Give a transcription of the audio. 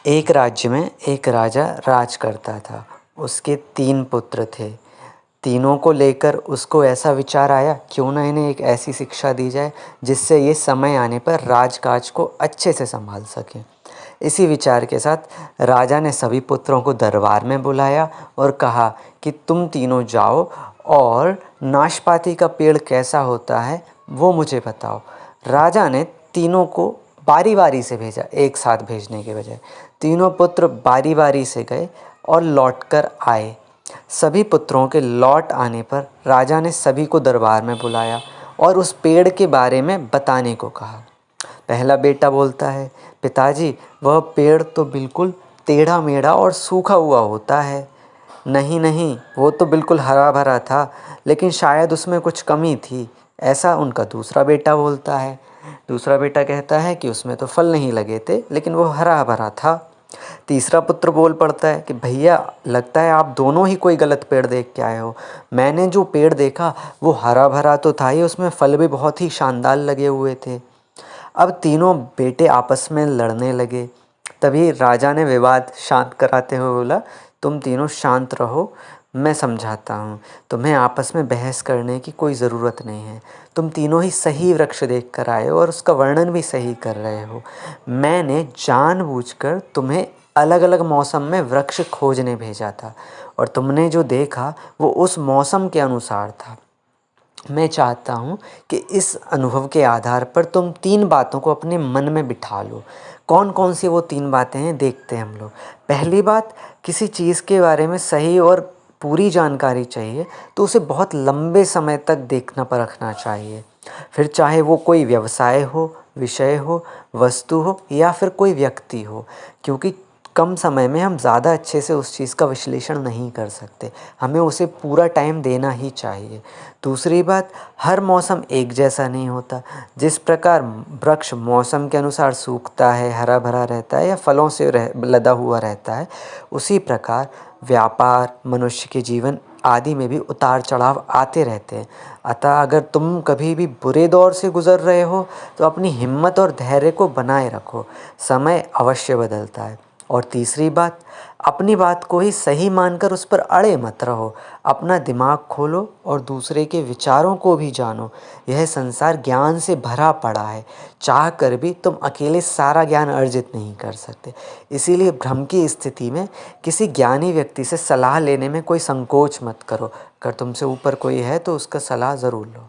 एक राज्य में एक राजा राज करता था। उसके 3 पुत्र थे। तीनों को लेकर उसको ऐसा विचार आया, क्यों ना इन्हें एक ऐसी शिक्षा दी जाए जिससे ये समय आने पर राजकाज को अच्छे से संभाल सकें। इसी विचार के साथ राजा ने सभी पुत्रों को दरबार में बुलाया और कहा कि तुम तीनों जाओ और नाशपाती का पेड़ कैसा होता है वो मुझे बताओ। राजा ने तीनों को बारी बारी से भेजा, एक साथ भेजने के बजाय। तीनों पुत्र बारी बारी से गए और लौटकर आए। सभी पुत्रों के लौट आने पर राजा ने सभी को दरबार में बुलाया और उस पेड़ के बारे में बताने को कहा। पहला बेटा बोलता है, पिताजी वह पेड़ तो बिल्कुल टेढ़ा मेढ़ा और सूखा हुआ होता है। नहीं नहीं, वो तो बिल्कुल हरा भरा था, लेकिन शायद उसमें कुछ कमी थी, ऐसा उनका दूसरा बेटा बोलता है। दूसरा बेटा कहता है कि उसमें तो फल नहीं लगे थे, लेकिन वो हरा भरा था। तीसरा पुत्र बोल पड़ता है कि भैया लगता है आप दोनों ही कोई गलत पेड़ देख के आए हो। मैंने जो पेड़ देखा वो हरा भरा तो था ही, उसमें फल भी बहुत ही शानदार लगे हुए थे। अब तीनों बेटे आपस में लड़ने लगे। तभी राजा ने विवाद शांत कराते हुए बोला, तुम तीनों शांत रहो, मैं समझाता हूँ। तुम्हें आपस में बहस करने की कोई ज़रूरत नहीं है। तुम तीनों ही सही वृक्ष देख कर आए हो और उसका वर्णन भी सही कर रहे हो। मैंने जानबूझकर तुम्हें अलग अलग मौसम में वृक्ष खोजने भेजा था और तुमने जो देखा वो उस मौसम के अनुसार था। मैं चाहता हूँ कि इस अनुभव के आधार पर तुम 3 बातों को अपने मन में बिठा लो। कौन कौन सी वो 3 बातें हैं देखते हैं हम लोग। पहली बात, किसी चीज़ के बारे में सही और पूरी जानकारी चाहिए तो उसे बहुत लंबे समय तक देखना परखना चाहिए। फिर चाहे वो कोई व्यवसाय हो, विषय हो, वस्तु हो या फिर कोई व्यक्ति हो, क्योंकि कम समय में हम ज़्यादा अच्छे से उस चीज़ का विश्लेषण नहीं कर सकते। हमें उसे पूरा टाइम देना ही चाहिए। दूसरी बात, हर मौसम एक जैसा नहीं होता। जिस प्रकार वृक्ष मौसम के अनुसार सूखता है, हरा भरा रहता है या फलों से लदा हुआ रहता है, उसी प्रकार व्यापार, मनुष्य के जीवन आदि में भी उतार चढ़ाव आते रहते हैं। अतः अगर तुम कभी भी बुरे दौर से गुज़र रहे हो तो अपनी हिम्मत और धैर्य को बनाए रखो, समय अवश्य बदलता है। और तीसरी बात, अपनी बात को ही सही मानकर उस पर अड़े मत रहो। अपना दिमाग खोलो और दूसरे के विचारों को भी जानो। यह संसार ज्ञान से भरा पड़ा है, चाह कर भी तुम अकेले सारा ज्ञान अर्जित नहीं कर सकते। इसीलिए भ्रम की स्थिति में किसी ज्ञानी व्यक्ति से सलाह लेने में कोई संकोच मत करो। अगर तुमसे ऊपर कोई है तो उसका सलाह ज़रूर लो।